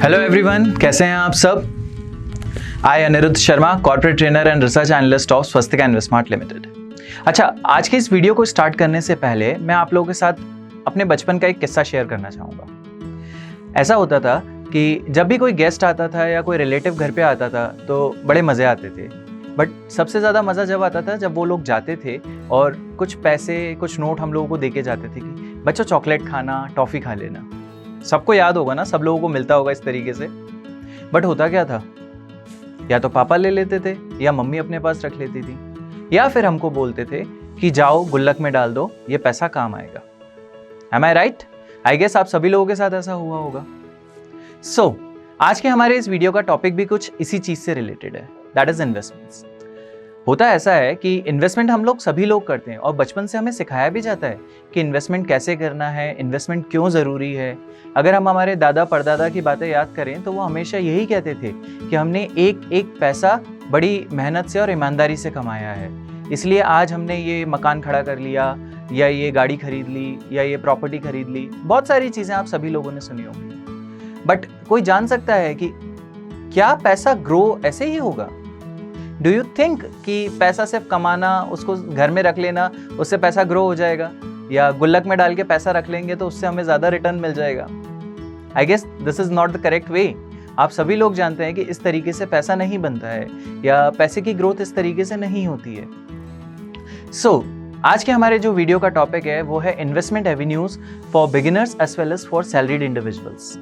Hello everyone, कैसे हैं आप सब। I Anirudh Sharma, corporate trainer and research analyst of Swastika Investmart limited. अच्छा, आज के इस वीडियो को स्टार्ट करने से पहले मैं आप लोगों के साथ अपने बचपन का एक किस्सा शेयर करना चाहूँगा। ऐसा होता था कि जब भी कोई गेस्ट आता था या कोई रिलेटिव घर पे आता था तो बड़े मज़े आते थे। बट सबसे ज़्यादा मज़ा जब आता था जब वो लोग जाते थे और कुछ पैसे, कुछ नोट हम लोगों को दे के जाते थे कि बच्चों चॉकलेट खाना, टॉफ़ी खा लेना। सबको याद होगा ना, सब लोगों को मिलता होगा इस तरीके से। बट होता क्या था, या तो पापा ले लेते थे या मम्मी अपने पास रख लेती थी, या फिर हमको बोलते थे कि जाओ गुल्लक में डाल दो, ये पैसा काम आएगा। Am I right? I guess आप सभी लोगों के साथ ऐसा हुआ होगा। सो आज के हमारे इस वीडियो का टॉपिक भी कुछ इसी चीज से रिलेटेड है, दैट इज इन्वेस्टमेंट्स। होता ऐसा है कि इन्वेस्टमेंट हम लोग सभी लोग करते हैं और बचपन से हमें सिखाया भी जाता है कि इन्वेस्टमेंट कैसे करना है, इन्वेस्टमेंट क्यों ज़रूरी है। अगर हम हमारे दादा परदादा की बातें याद करें तो वो हमेशा यही कहते थे कि हमने एक एक पैसा बड़ी मेहनत से और ईमानदारी से कमाया है, इसलिए आज हमने ये मकान खड़ा कर लिया या ये गाड़ी खरीद ली या ये प्रॉपर्टी खरीद ली। बहुत सारी चीज़ें आप सभी लोगों ने सुनी होंगी। बट कोई जान सकता है कि क्या पैसा ग्रो ऐसे ही होगा? डू यू थिंक कि पैसा सिर्फ कमाना, उसको घर में रख लेना, उससे पैसा ग्रो हो जाएगा, या गुल्लक में डाल के पैसा रख लेंगे तो उससे हमें ज़्यादा रिटर्न मिल जाएगा? I guess this is not the correct way. आप सभी लोग जानते हैं कि इस तरीके से पैसा नहीं बनता है या पैसे की ग्रोथ इस तरीके से नहीं होती है। सो आज के हमारे जो वीडियो का टॉपिक है वो है investment avenues for beginners as well as for salaried individuals.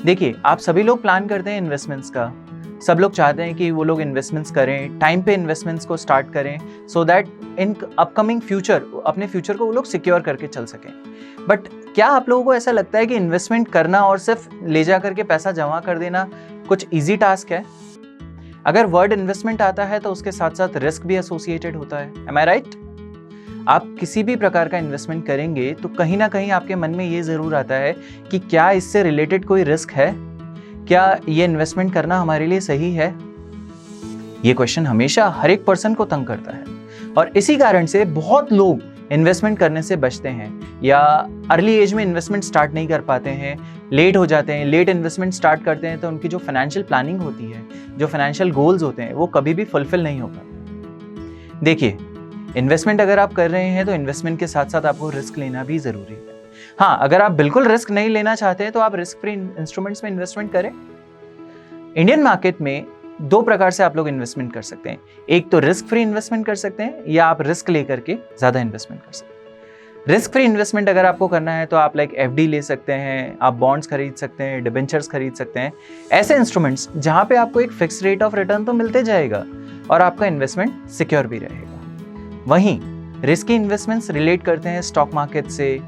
देखिए, आप सभी लोग प्लान करते हैं इन्वेस्टमेंट्स का, सब लोग चाहते हैं कि वो लोग इन्वेस्टमेंट्स करें, टाइम पे इन्वेस्टमेंट्स को स्टार्ट करें so that in upcoming future अपने फ्यूचर को वो लोग सिक्योर करके चल सकें। बट क्या आप लोगों को ऐसा लगता है कि इन्वेस्टमेंट करना और सिर्फ ले जा करके पैसा जमा कर देना कुछ ईजी टास्क है? अगर वर्ड इन्वेस्टमेंट आता है तो उसके साथ साथ रिस्क भी एसोसिएटेड होता है। एम आई राइट? आप किसी भी प्रकार का इन्वेस्टमेंट करेंगे तो कहीं ना कहीं आपके मन में ये ज़रूर आता है कि क्या इससे रिलेटेड कोई रिस्क है, क्या ये इन्वेस्टमेंट करना हमारे लिए सही है? ये क्वेश्चन हमेशा हर एक पर्सन को तंग करता है और इसी कारण से बहुत लोग इन्वेस्टमेंट करने से बचते हैं या अर्ली एज में इन्वेस्टमेंट स्टार्ट नहीं कर पाते हैं, लेट हो जाते हैं। लेट इन्वेस्टमेंट स्टार्ट करते हैं तो उनकी जो फाइनेंशियल प्लानिंग होती है, जो फाइनेंशियल गोल्स होते हैं, वो कभी भी फुलफिल नहीं हो पाते। देखिए, इन्वेस्टमेंट अगर आप कर रहे हैं तो इन्वेस्टमेंट के साथ साथ आपको रिस्क लेना भी ज़रूरी है। हाँ, अगर आप बिल्कुल रिस्क नहीं लेना चाहते हैं तो आप रिस्क फ्री इंस्ट्रूमेंट्स में इन्वेस्टमेंट करें। इंडियन मार्केट में दो प्रकार से आप लोग इन्वेस्टमेंट कर सकते हैं। एक तो रिस्क फ्री इन्वेस्टमेंट कर सकते हैं या आप रिस्क लेकर के ज़्यादा इन्वेस्टमेंट कर सकते हैं। रिस्क फ्री इन्वेस्टमेंट अगर आपको करना है तो आप लाइक एफडी ले सकते हैं, आप बॉन्ड्स खरीद सकते हैं, डिबेंचर्स खरीद सकते हैं, ऐसे इंस्ट्रूमेंट्स जहाँ पे आपको एक फिक्स रेट ऑफ रिटर्न तो मिलते जाएगा और आपका इन्वेस्टमेंट सिक्योर भी रहेगा। वहीं रिस्की इन्वेस्टमेंट्स रिलेट करते हैं स्टॉक मार्केट से,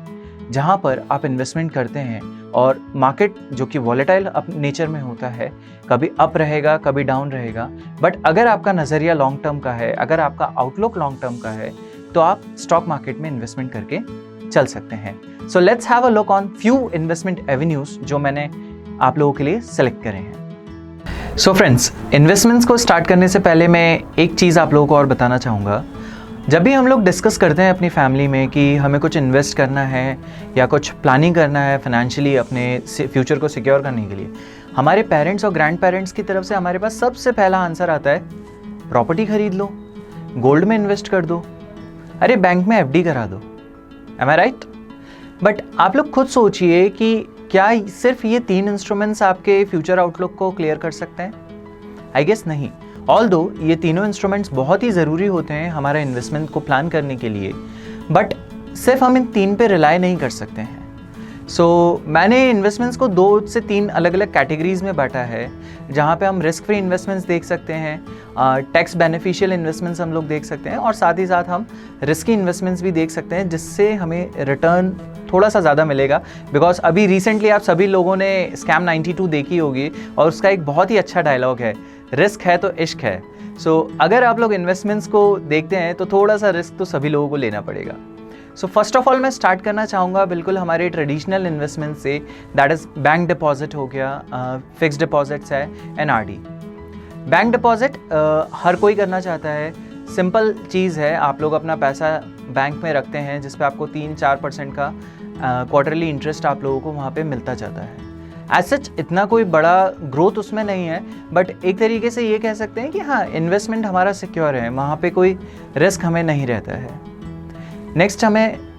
जहाँ पर आप इन्वेस्टमेंट करते हैं और मार्केट जो कि वॉलेटाइल नेचर में होता है, कभी अप रहेगा कभी डाउन रहेगा। बट अगर आपका नज़रिया लॉन्ग टर्म का है, अगर आपका आउटलुक लॉन्ग टर्म का है, तो आप स्टॉक मार्केट में इन्वेस्टमेंट करके चल सकते हैं। So let's have a look on few investment avenues जो मैंने आप लोगों के लिए सेलेक्ट करे हैं। सो फ्रेंड्स, इन्वेस्टमेंट्स को स्टार्ट करने से पहले मैं एक चीज़ आप लोगों को और बताना चाहूँगा। जब भी हम लोग डिस्कस करते हैं अपनी फैमिली में कि हमें कुछ इन्वेस्ट करना है या कुछ प्लानिंग करना है फाइनेंशियली अपने फ्यूचर को सिक्योर करने के लिए, हमारे पेरेंट्स और ग्रैंड पेरेंट्स की तरफ से हमारे पास सबसे पहला आंसर आता है, प्रॉपर्टी खरीद लो, गोल्ड में इन्वेस्ट कर दो, अरे बैंक में एफडी करा दो। M I right? बट आप लोग खुद सोचिए कि क्या सिर्फ ये तीन इंस्ट्रूमेंट्स आपके फ्यूचर आउटलुक को क्लियर कर सकते हैं? आई गेस नहीं। ऑल्दो ये तीनों इंस्ट्रूमेंट्स बहुत ही ज़रूरी होते हैं हमारे इन्वेस्टमेंट को प्लान करने के लिए, बट सिर्फ हम इन तीन पे रिलाई नहीं कर सकते हैं। सो मैंने इन्वेस्टमेंट्स को 2 से 3 अलग अलग कैटेगरीज़ में बांटा है, जहाँ पे हम रिस्क फ्री इन्वेस्टमेंट्स देख सकते हैं, टैक्स बेनिफिशियल इन्वेस्टमेंट्स हम लोग देख सकते हैं और साथ ही साथ हम रिस्की इन्वेस्टमेंट्स भी देख सकते हैं जिससे हमें रिटर्न थोड़ा सा ज़्यादा मिलेगा। बिकॉज अभी रिसेंटली आप सभी लोगों ने स्कैम 92 देखी होगी और उसका एक बहुत ही अच्छा डायलॉग है, रिस्क है तो इश्क है। सो अगर आप लोग इन्वेस्टमेंट्स को देखते हैं तो थोड़ा सा रिस्क तो सभी लोगों को लेना पड़ेगा। सो फर्स्ट ऑफ ऑल मैं स्टार्ट करना चाहूँगा बिल्कुल हमारे ट्रेडिशनल इन्वेस्टमेंट से, दैट इज़ बैंक डिपॉजिट हो गया, फिक्स डिपॉजिट्स है, एनआरडी। बैंक डिपॉजिट हर कोई करना चाहता है, सिंपल चीज़ है, आप लोग अपना पैसा बैंक में रखते हैं जिस पे आपको 3-4% का क्वार्टरली इंटरेस्ट आप लोगों को वहाँ पे मिलता जाता है। एज सच इतना कोई बड़ा ग्रोथ उसमें नहीं है, बट एक तरीके से ये कह सकते हैं कि हाँ, इन्वेस्टमेंट हमारा सिक्योर है, वहाँ पे कोई रिस्क हमें नहीं रहता है। नेक्स्ट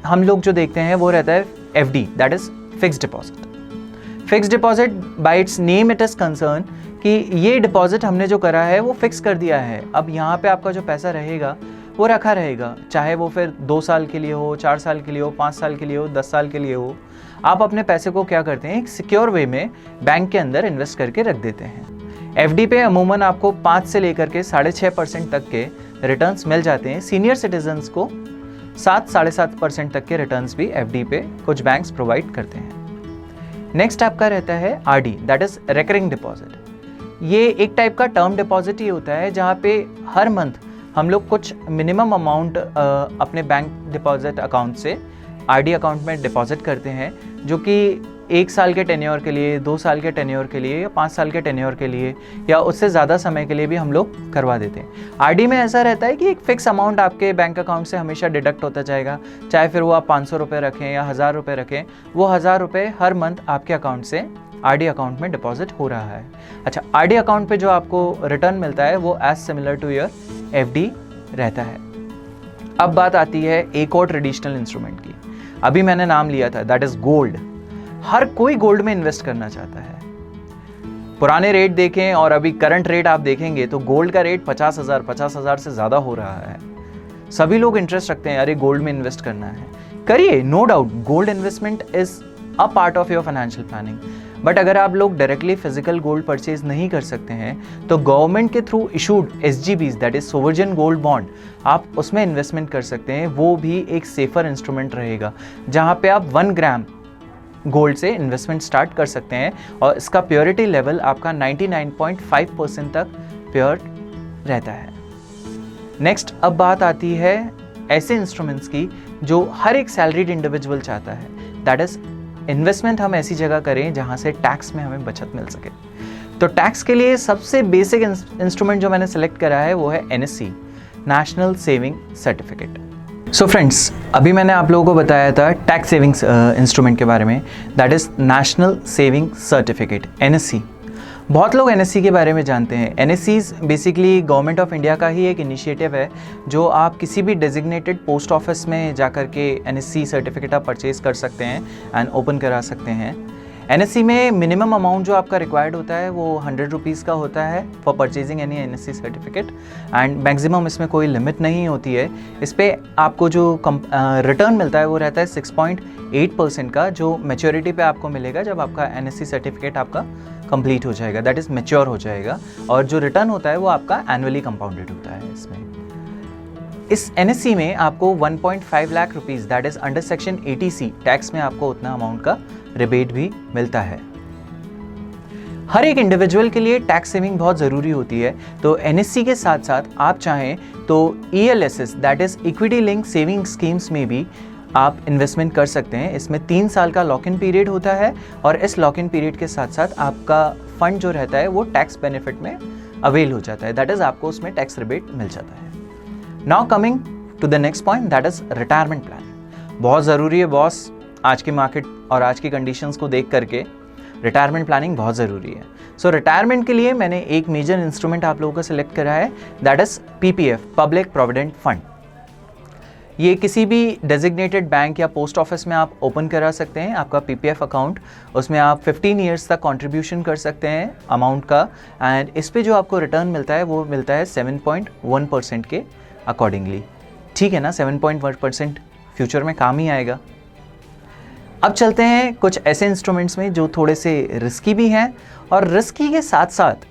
हम लोग जो देखते हैं वो रहता है FD, that is fixed deposit. Fixed deposit bye it's name it is concern कि ये डिपॉजिट हमने जो करा है वो फिक्स कर दिया है। अब यहाँ पे आपका जो पैसा रहेगा वो रखा रहेगा, चाहे वो फिर 2 साल के लिए हो, 4 साल के लिए हो, 5 साल के लिए हो, 10 साल के लिए हो। आप अपने पैसे को क्या करते हैं, एक सिक्योर वे में बैंक के अंदर इन्वेस्ट करके रख देते हैं। FD पे अमूमन आपको 5 से लेकर के 6.5% तक के रिटर्न्स मिल जाते हैं। सीनियर सिटीजन्स को 7-7.5% तक के रिटर्न्स भी FD पे कुछ बैंक्स प्रोवाइड करते हैं। नेक्स्ट आपका रहता है RD, that is recurring deposit. ये एक टाइप का टर्म डिपॉजिट ही होता है जहाँ पे हर मंथ हम लोग कुछ मिनिमम अमाउंट अपने बैंक डिपॉजिट अकाउंट से RD अकाउंट में डिपॉजिट करते हैं, जो कि 1 साल के टेन्योर के लिए, 2 साल के टेन्योर के लिए या 5 साल के टेन्योर के लिए या उससे ज़्यादा समय के लिए भी हम लोग करवा देते हैं। RD में ऐसा रहता है कि एक फ़िक्स अमाउंट आपके बैंक अकाउंट से हमेशा डिडक्ट होता जाएगा, चाहे फिर वो आप 500 रुपये रखें या 1000 रुपये रखें, वो 1000 रुपये हर मंथ आपके अकाउंट से RD अकाउंट में डिपॉजिट हो रहा है। अच्छा, RD अकाउंट पे जो आपको रिटर्न मिलता है वो as similar to your FD रहता है। अब बात आती है एक और ट्रेडिशनल इंस्ट्रूमेंट की। अभी मैंने नाम लिया था, दैट इज गोल्ड। हर कोई गोल्ड में इन्वेस्ट करना चाहता है। पुराने रेट देखें और अभी करंट रेट आप देखेंगे तो गोल्ड का रेट 50,000 से ज़्यादा हो रहा है। सभी लोग इंटरेस्ट रखते हैं, अरे गोल्ड में इन्वेस्ट करना है, करिए, no doubt gold investment is a part of your financial planning. But अगर आप लोग डायरेक्टली फिजिकल गोल्ड परचेज नहीं कर सकते हैं तो गवर्नमेंट के through issued SGBs, that is sovereign gold bond, आप उसमें इन्वेस्टमेंट कर सकते हैं। वो भी एक सेफर इंस्ट्रूमेंट रहेगा जहाँ पे आप 1 ग्राम गोल्ड से इन्वेस्टमेंट स्टार्ट कर सकते हैं और इसका प्योरिटी लेवल आपका 99.5% तक प्योर रहता है। नेक्स्ट अब बात आती है ऐसे इंस्ट्रूमेंट्स की जो हर एक सैलरीड इंडिविजुअल चाहता है, दैट इज इन्वेस्टमेंट हम ऐसी जगह करें जहां से टैक्स में हमें बचत मिल सके। तो टैक्स के लिए सबसे बेसिक इंस्ट्रूमेंट जो मैंने सेलेक्ट करा है वो है NSC, national saving certificate. So friends, अभी मैंने आप लोगों को बताया था टैक्स सेविंग्स इंस्ट्रूमेंट के बारे में, that is national saving certificate, NSC। बहुत लोग NSC के बारे में जानते हैं। NSC basically government of India का ही एक इनिशिएटिव है जो आप किसी भी डेजिग्नेटेड पोस्ट ऑफिस में जाकर के NSC सर्टिफिकेट आप परचेज कर सकते हैं एंड ओपन करा सकते हैं। NSC में मिनिमम अमाउंट जो आपका रिक्वायर्ड होता है वो 100 रुपीज़ का होता है for purchasing any NSC certificate and maximum इसमें कोई लिमिट नहीं होती है। इस पर आपको जो रिटर्न मिलता है वो रहता है 6.8% का, जो मैच्योरिटी पे आपको मिलेगा जब आपका NSC सर्टिफिकेट आपका कंप्लीट हो जाएगा, दैट इज़ मैच्योर हो जाएगा। और जो रिटर्न होता है वो आपका एनुअली कंपाउंडेड होता है। इस NSC में आपको 1.5 lakh rupees, that is under section 80C tax में आपको उतना अमाउंट का रिबेट भी मिलता है। हर एक इंडिविजुअल के लिए टैक्स सेविंग बहुत ज़रूरी होती है, तो NSC के साथ साथ आप चाहें तो ELSS, that is equity link saving schemes में भी आप इन्वेस्टमेंट कर सकते हैं। इसमें 3 साल का लॉक इन पीरियड होता है और इस लॉक इन पीरियड के साथ साथ आपका फंड जो रहता है वो टैक्स बेनिफिट में अवेल हो जाता है, दैट इज़ आपको उसमें टैक्स रिबेट मिल जाता है। Now coming to the next point, that is retirement planning. बहुत ज़रूरी है बॉस, आज की मार्केट और आज की कंडीशंस को देख करके रिटायरमेंट प्लानिंग बहुत ज़रूरी है। सो रिटायरमेंट के लिए मैंने एक मेजर इंस्ट्रूमेंट आप लोगों का सिलेक्ट करा है, that is PPF, public provident fund. ये किसी भी डेजिग्नेटेड बैंक या पोस्ट ऑफिस में आप ओपन करा सकते हैं आपका PPF अकाउंट। उसमें आप 15 ईयर्स तक कंट्रीब्यूशन कर सकते हैं अमाउंट का एंड इस पे जो आपको रिटर्न मिलता है वो मिलता है 7.1% के अकॉर्डिंगली। ठीक है ना, 7.1% फ्यूचर में काम ही आएगा। अब चलते हैं कुछ ऐसे इंस्ट्रूमेंट्स में जो थोड़े से रिस्की भी हैं और रिस्की के साथ साथ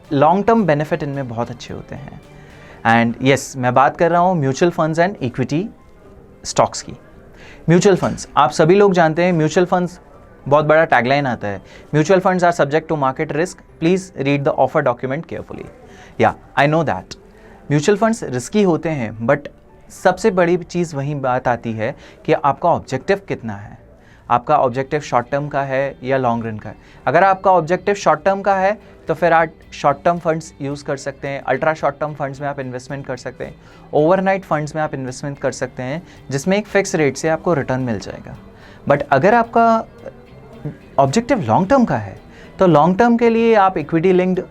लॉन्ग टर्म बेनिफिट इनमें बहुत अच्छे होते हैं। एंड यस, मैं बात कर रहा हूँ mutual funds and equity stocks की। म्यूचुअल फंड्स, आप सभी लोग जानते हैं म्यूचुअल फंड्स, बहुत बड़ा टैगलाइन आता है, mutual funds are subject to market risk, please read the offer document carefully. या I know that mutual funds risky होते हैं, बट सबसे बड़ी चीज़ वहीं बात आती है कि आपका ऑब्जेक्टिव कितना है। आपका ऑब्जेक्टिव शॉर्ट टर्म का है या लॉन्ग रन का है। अगर आपका ऑब्जेक्टिव शॉर्ट टर्म का है तो फिर आप शॉर्ट टर्म फंड्स यूज़ कर सकते हैं, अल्ट्रा शॉर्ट टर्म फंड्स में आप इन्वेस्टमेंट कर सकते हैं, ओवरनाइट फंड्स में आप इन्वेस्टमेंट कर सकते हैं जिसमें एक फिक्स रेट से आपको रिटर्न मिल जाएगा। बट अगर आपका ऑब्जेक्टिव लॉन्ग टर्म का है तो लॉन्ग टर्म के लिए आप इक्विटी लिंक्ड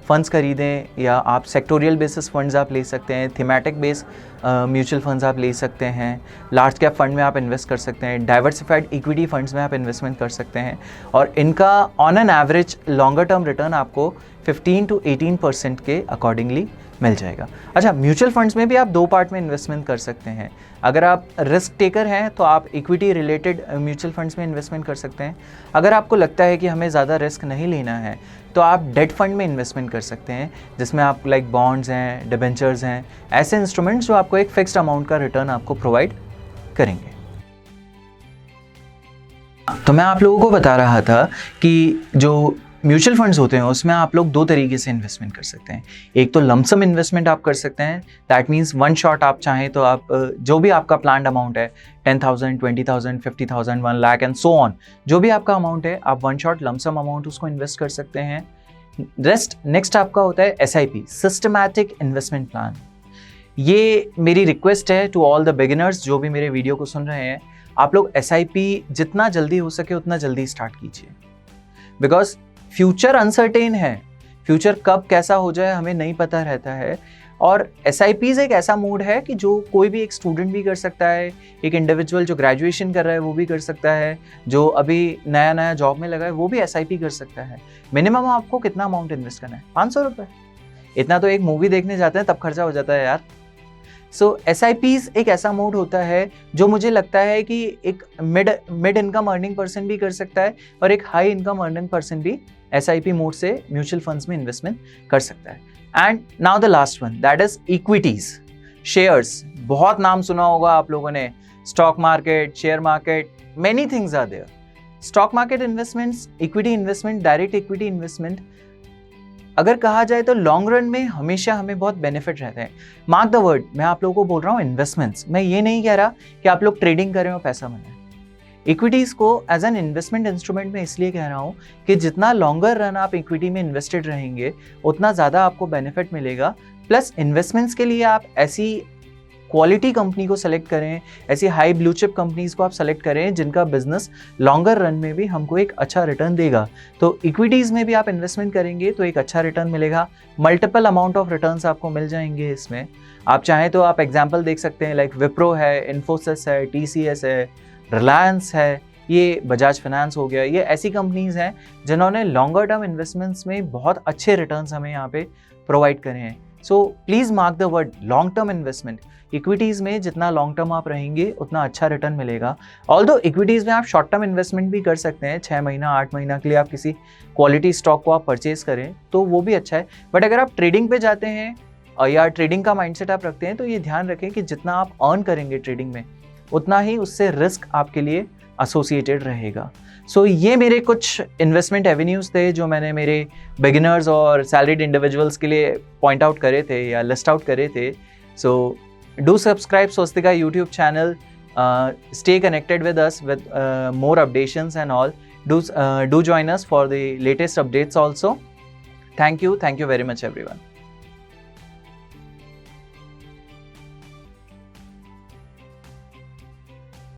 फंड्स खरीदें या आप सेक्टोरियल बेसिस फंड्स आप ले सकते हैं, थीमेटिक बेस म्यूचुअल फंड्स आप ले सकते हैं, लार्ज कैप फंड में आप इन्वेस्ट कर सकते हैं, डाइवर्सिफाइड इक्विटी फंड्स में आप इन्वेस्टमेंट कर सकते हैं और इनका on an average longer term return आपको 15 to 18% के अकॉर्डिंगली मिल जाएगा। अच्छा, म्यूचुअल फंड्स में भी आप 2 पार्ट में इन्वेस्टमेंट कर सकते हैं। अगर आप रिस्क टेकर हैं तो आप इक्विटी रिलेटेड म्यूचुअल फंड्स में इन्वेस्टमेंट कर सकते हैं। अगर आपको लगता है कि हमें ज़्यादा रिस्क नहीं लेना है तो आप डेट फंड में इन्वेस्टमेंट कर सकते हैं, जिसमें आप लाइक बॉन्ड्स हैं, डिबेंचर्स हैं, ऐसे इंस्ट्रूमेंट्स जो आपको एक फिक्स्ड अमाउंट का रिटर्न आपको प्रोवाइड करेंगे। तो मैं आप लोगों को बता रहा था कि जो म्यूचुअल फंड्स होते हैं उसमें आप लोग 2 तरीके से इन्वेस्टमेंट कर सकते हैं। एक तो लमसम इन्वेस्टमेंट आप कर सकते हैं, दैट मीन्स वन शॉट आप चाहें तो आप जो भी आपका प्लान्ड अमाउंट है 10,000, 20,000, 50,000, 1 लाख एंड सो ऑन, जो भी आपका अमाउंट है आप वन शॉट लमसम अमाउंट उसको इन्वेस्ट कर सकते हैं। नेक्स्ट आपका होता है SIP, सिस्टमैटिक इन्वेस्टमेंट प्लान। ये मेरी रिक्वेस्ट है टू ऑल द बिगिनर्स जो भी मेरे वीडियो को सुन रहे हैं, आप लोग SIP जितना जल्दी हो सके उतना जल्दी स्टार्ट कीजिए, बिकॉज फ्यूचर अनसर्टेन है। फ्यूचर कब कैसा हो जाए हमें नहीं पता रहता है और SIPs एक ऐसा मोड है कि जो कोई भी एक स्टूडेंट भी कर सकता है, एक इंडिविजुअल जो ग्रेजुएशन कर रहा है वो भी कर सकता है, जो अभी नया जॉब में लगा है वो भी SIP कर सकता है। मिनिमम आपको कितना अमाउंट इन्वेस्ट करना है? 500 रुपये। इतना तो एक मूवी देखने जाते हैं तब खर्चा हो जाता है यार। सो SIPs एक ऐसा मोड होता है जो मुझे लगता है कि एक मिड इनकम अर्निंग पर्सन भी कर सकता है और एक हाई इनकम अर्निंग पर्सन भी SIP मोड से म्यूचुअल फंड्स में इन्वेस्टमेंट कर सकता है। And now the last one, that is equities, shares. बहुत नाम सुना होगा आप लोगों ने, stock market, share market, many things are there. Stock market investments, equity investment, direct equity investment, अगर कहा जाए तो लॉन्ग रन में हमेशा हमें बहुत बेनिफिट रहते हैं। मार्क द वर्ड, मैं आप लोगों को बोल रहा हूँ इन्वेस्टमेंट्स। मैं ये नहीं कह रहा कि आप लोग ट्रेडिंग करें और पैसा बनाएं। इक्विटीज़ को एज एन इन्वेस्टमेंट इंस्ट्रूमेंट में इसलिए कह रहा हूँ कि जितना लॉन्गर रन आप इक्विटी में इन्वेस्टेड रहेंगे उतना ज़्यादा आपको बेनिफिट मिलेगा। प्लस इन्वेस्टमेंट्स के लिए आप ऐसी क्वालिटी कंपनी को सेलेक्ट करें, ऐसी हाई ब्लू चिप कंपनीज को आप सेलेक्ट करें जिनका बिजनेस लॉन्गर रन में भी हमको एक अच्छा रिटर्न देगा। तो इक्विटीज़ में भी आप इन्वेस्टमेंट करेंगे तो एक अच्छा रिटर्न मिलेगा, मल्टीपल अमाउंट ऑफ रिटर्न्स आपको मिल जाएंगे इसमें। आप चाहें तो आप एग्जाम्पल देख सकते हैं, लाइक विप्रो है, इन्फोसिस है, TCS है, रिलायंस है, ये बजाज फाइनेंस हो गया। ये ऐसी कंपनीज हैं जिन्होंने लॉन्गर टर्म इन्वेस्टमेंट्स में बहुत अच्छे रिटर्न्स हमें यहाँ पे प्रोवाइड करे हैं। So please mark the word long term investment. Equities में जितना लॉन्ग टर्म आप रहेंगे उतना अच्छा रिटर्न मिलेगा। ऑल्दो इक्विटीज़ में आप शॉर्ट टर्म इन्वेस्टमेंट भी कर सकते हैं, 6 महीना 8 महीना के लिए आप किसी क्वालिटी स्टॉक को आप परचेज करें तो वो भी अच्छा है। बट अगर आप ट्रेडिंग पे जाते हैं या ट्रेडिंग का माइंडसेट आप रखते हैं तो ये ध्यान रखें कि जितना आप अर्न करेंगे ट्रेडिंग में उतना ही उससे रिस्क आपके लिए एसोसिएटेड रहेगा। सो ये मेरे कुछ इन्वेस्टमेंट एवेन्यूज़ थे जो मैंने मेरे बिगिनर्स और सैलरीड इंडिविजुअल्स के लिए पॉइंट आउट करे थे या लिस्ट आउट करे थे। So do subscribe Swastika YouTube channel, stay connected with us with more updates and all. Do join us for the latest updates also. Thank you very much everyone.